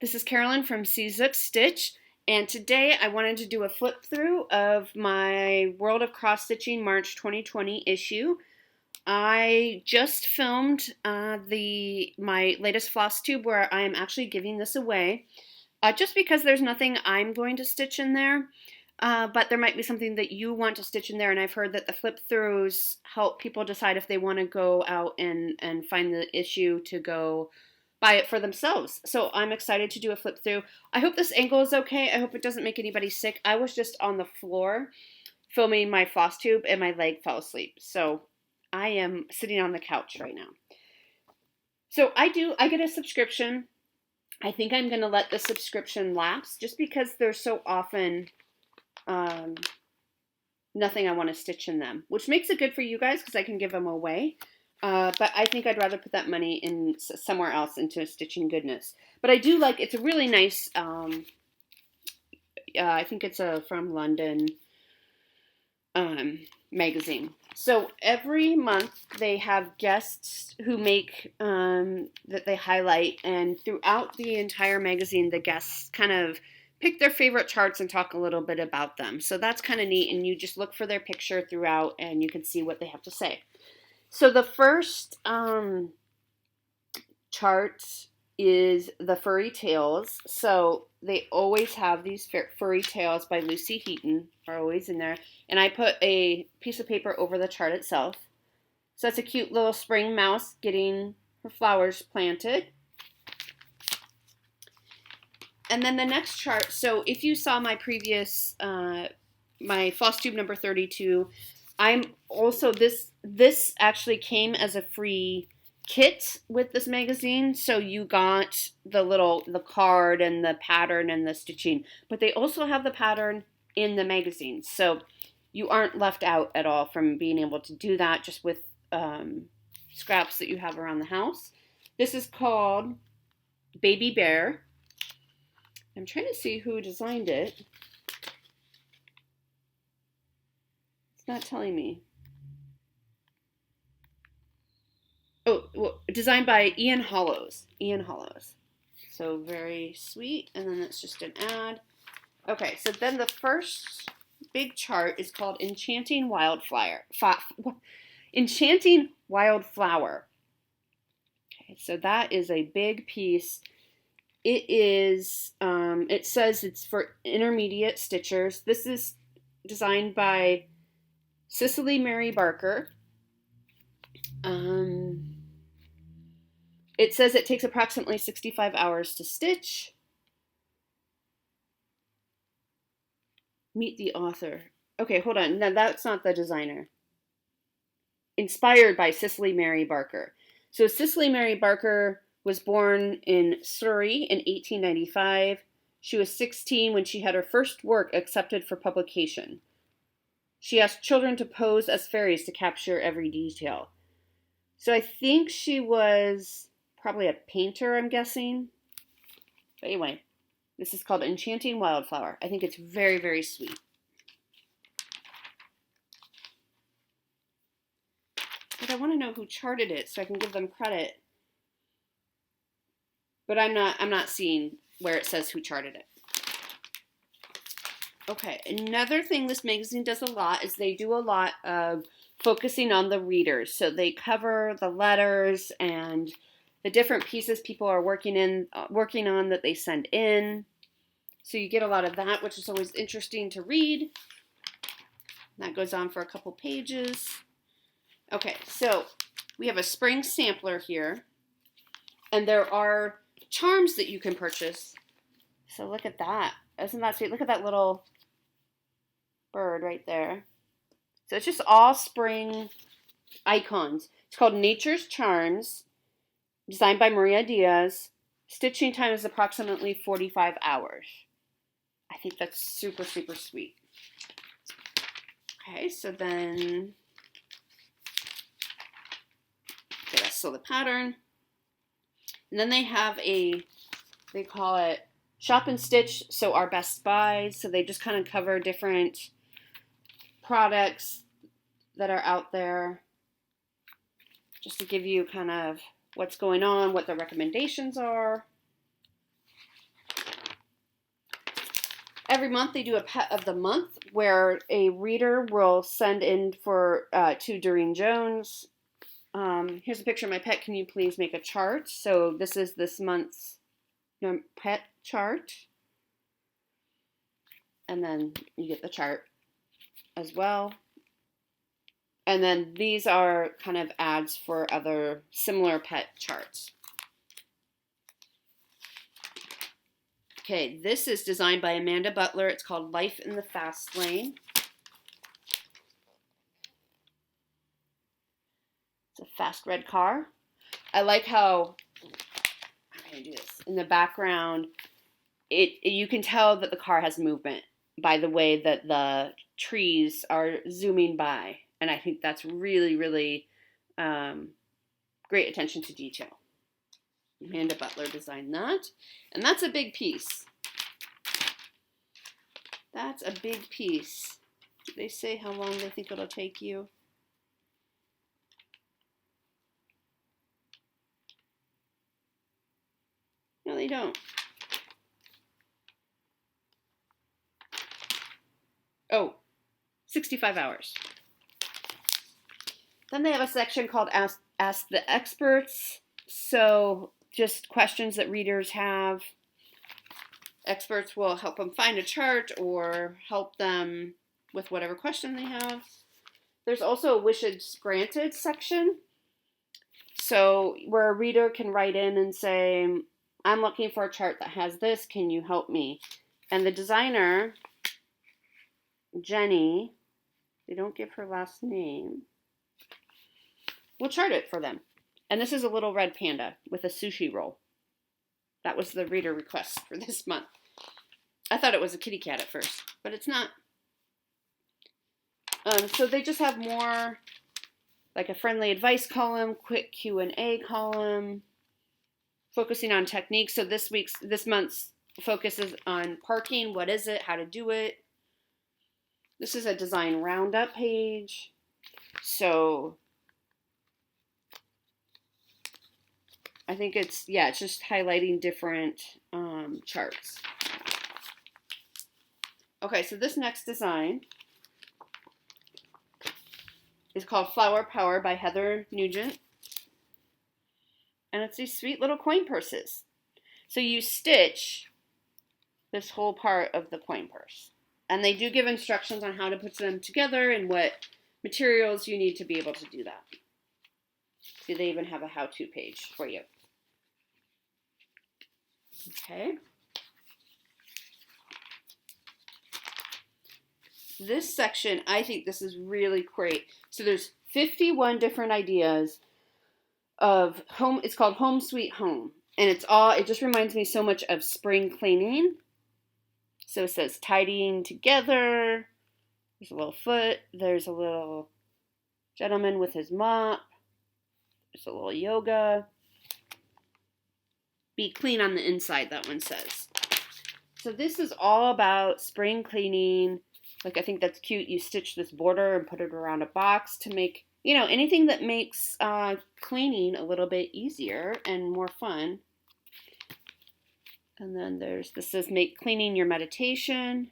This is Carolyn from Zook Stitch, and today I wanted to do a flip through of my World of Cross Stitching March 2020 issue. I just filmed my latest floss tube where I am actually giving this away, just because there's nothing I'm going to stitch in there, but there might be something that you want to stitch in there, and I've heard that the flip throughs help people decide if they want to go out and find the issue to go buy it for themselves. So I'm excited to do a flip through. I hope this angle is okay. I hope it doesn't make anybody sick. I was just on the floor filming my floss tube and my leg fell asleep. So I am sitting on the couch right now. So I get a subscription. I think I'm going to let the subscription lapse just because there's so often nothing I want to stitch in them, which makes it good for you guys because I can give them away. But I think I'd rather put that money in somewhere else into stitching goodness. But I do like, it's a really nice, I think it's from London magazine. So every month they have guests who make, that they highlight, and throughout the entire magazine, the guests kind of pick their favorite charts and talk a little bit about them. So that's kind of neat, and you just look for their picture throughout and you can see what they have to say. So the first chart is the Furry Tales. So they always have these Furry Tales by Lucy Heaton are always in there. And I put a piece of paper over the chart itself. So that's a cute little spring mouse getting her flowers planted. And then the next chart, so if you saw my previous, my floss tube number 32, I'm also, this actually came as a free kit with this magazine, so you got the card and the pattern and the stitching, but they also have the pattern in the magazine, so you aren't left out at all from being able to do that just with scraps that you have around the house. This is called Baby Bear. I'm trying to see who designed it. It's not telling me. Oh, well, designed by Ian Hollows. Ian Hollows. So very sweet. And then it's just an ad. Okay, so then the first big chart is called Enchanting Wildflower. Enchanting Wildflower. Okay, so that is a big piece. It is, it says it's for intermediate stitchers. This is designed by Cicely Mary Barker. It says it takes approximately 65 hours to stitch. Meet the author. Okay, hold on. No, that's not the designer. Inspired by Cicely Mary Barker. So Cicely Mary Barker was born in Surrey in 1895. She was 16 when she had her first work accepted for publication. She asked children to pose as fairies to capture every detail. So I think she was probably a painter, I'm guessing. But anyway, this is called Enchanting Wildflower. I think it's very, very sweet. But I want to know who charted it so I can give them credit. But I'm not seeing where it says who charted it. Okay, another thing this magazine does a lot is they do a lot of focusing on the readers. So they cover the letters and the different pieces people are working on that they send in. So you get a lot of that, which is always interesting to read. That goes on for a couple pages. Okay, so we have a spring sampler here, and there are charms that you can purchase. So look at that. Isn't that sweet? Look at that little bird right there. So it's just all spring icons. It's called Nature's Charms, designed by Maria Diaz. Stitching time is approximately 45 hours. I think that's super, super sweet. Okay, so then let's sew the pattern. And then they have they call it Shop and Stitch, so our best buys. So they just kind of cover different products that are out there just to give you kind of what's going on, what the recommendations are. every month they do a pet of the month where a reader will send in for to Doreen Jones. Here's a picture of my pet. Can you please make a chart? So this is this month's pet chart. And then you get the chart as well. And then these are kind of ads for other similar pet charts. Okay, this is designed by Amanda Butler. It's called Life in the Fast Lane. It's a fast red car. I like how, I'm going to do this, in the background, you can tell that the car has movement by the way that the trees are zooming by. And I think that's really, really great attention to detail. Amanda Butler designed that. And that's a big piece. That's a big piece. Did they say how long they think it'll take you? No, they don't. Oh, 65 hours. Then they have a section called Ask the Experts. So just questions that readers have. Experts will help them find a chart or help them with whatever question they have. There's also a wishes granted section. So where a reader can write in and say, I'm looking for a chart that has this. Can you help me? And the designer, Jenny, they don't give her last name, will chart it for them. And this is a little red panda with a sushi roll. That was the reader request for this month. I thought it was a kitty cat at first, but it's not. So they just have more, like a friendly advice column, quick Q&A column, focusing on techniques. So this month's focus is on parking. What is it? How to do it? This is a design roundup page. So I think it's just highlighting different charts. Okay, so this next design is called Flower Power by Heather Nugent. And it's these sweet little coin purses. So you stitch this whole part of the coin purse. And they do give instructions on how to put them together and what materials you need to be able to do that. See, they even have a how-to page for you. Okay. This section, I think this is really great. So there's 51 different ideas of home. It's called Home Sweet Home. And it just reminds me so much of spring cleaning. So it says tidying together. There's a little foot. There's a little gentleman with his mop. There's a little yoga. Be clean on the inside, that one says. So this is all about spring cleaning. Like, I think that's cute. You stitch this border and put it around a box to make, anything that makes cleaning a little bit easier and more fun. And then this says make cleaning your meditation.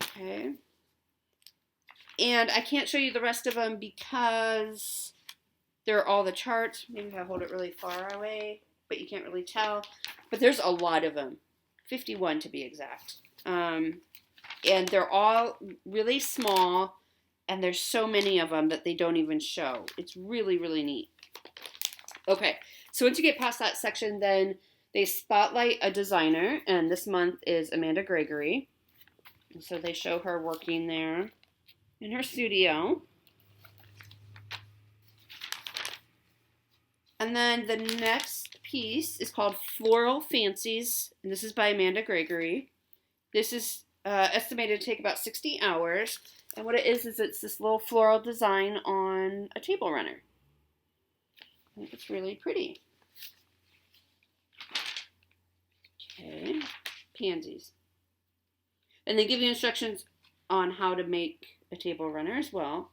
Okay. And I can't show you the rest of them because they're all the charts. Maybe if I hold it really far away, but you can't really tell. But there's a lot of them. 51 to be exact. And they're all really small, and there's so many of them that they don't even show. It's really, really neat. Okay, so once you get past that section, then they spotlight a designer, and this month is Amanda Gregory. And so they show her working there in her studio. And then the next piece is called Floral Fancies, and this is by Amanda Gregory. This is estimated to take about 60 hours. And what it is it's this little floral design on a table runner. I think it's really pretty. Okay, pansies. And they give you instructions on how to make a table runner as well.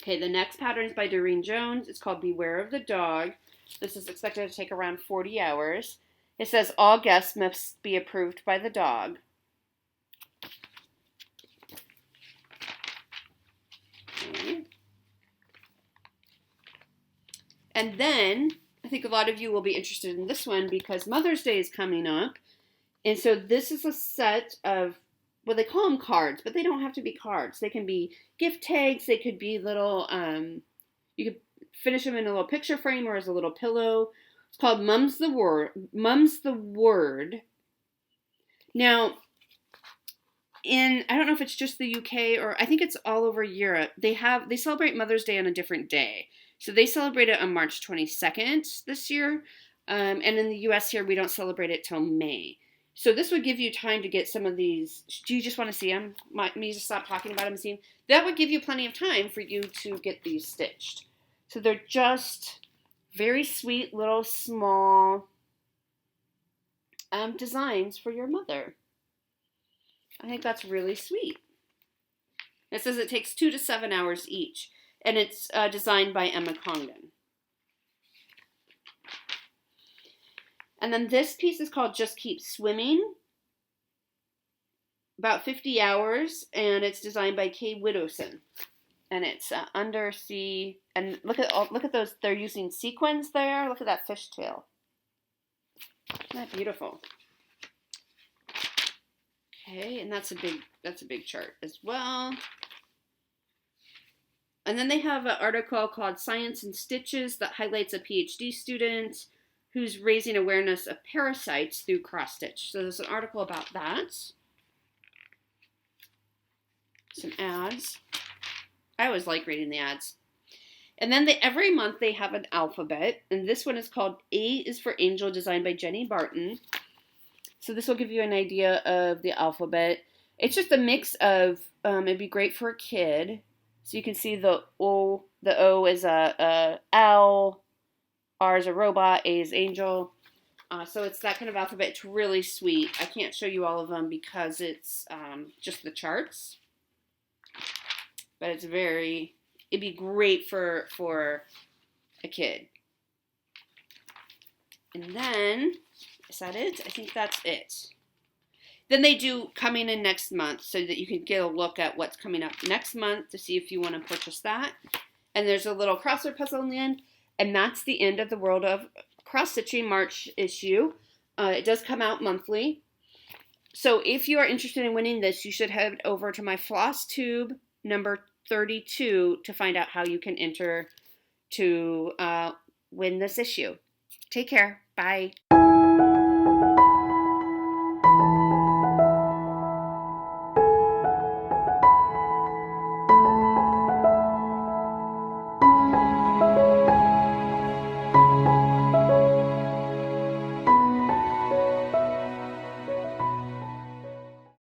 Okay, the next pattern is by Doreen Jones. It's called Beware of the Dog. This is expected to take around 40 hours. It says all guests must be approved by the dog. Okay. And then I think a lot of you will be interested in this one because Mother's Day is coming up. And so this is a set of, well, they call them cards, but they don't have to be cards. They can be gift tags. They could be little, you could finish them in a little picture frame or as a little pillow. It's called Mum's the Word. Mum's the Word. Now, I don't know if it's just the UK or I think it's all over Europe. They celebrate Mother's Day on a different day. So they celebrate it on March 22nd this year. And in the US here, we don't celebrate it till May. So this would give you time to get some of these. Do you just want to see them? Me just stop talking about them and see them? That would give you plenty of time for you to get these stitched. So they're just very sweet little small designs for your mother. I think that's really sweet. It says it takes 2 to 7 hours each. And it's designed by Emma Congdon. And then this piece is called Just Keep Swimming. About 50 hours, and it's designed by Kay Widowson. And it's undersea. And look at those. They're using sequins there. Look at that fishtail. Isn't that beautiful? Okay, and that's a big chart as well. And then they have an article called Science and Stitches that highlights a PhD student who's raising awareness of parasites through cross stitch. So there's an article about that. Some ads. I always like reading the ads. And then every month they have an alphabet. And this one is called A is for Angel, designed by Jenny Barton. So this will give you an idea of the alphabet. It's just a mix of, it'd be great for a kid. So you can see the O is a owl, R is a robot, A is angel. So it's that kind of alphabet. It's really sweet. I can't show you all of them because it's just the charts. But it'd be great for a kid. And then, is that it? I think that's it. Then they do coming in next month so that you can get a look at what's coming up next month to see if you want to purchase that. And there's a little crossword puzzle in the end. And that's the end of the World of Cross Stitching March issue. It does come out monthly. So if you are interested in winning this, you should head over to my floss tube number 32 to find out how you can enter to win this issue. Take care. Bye.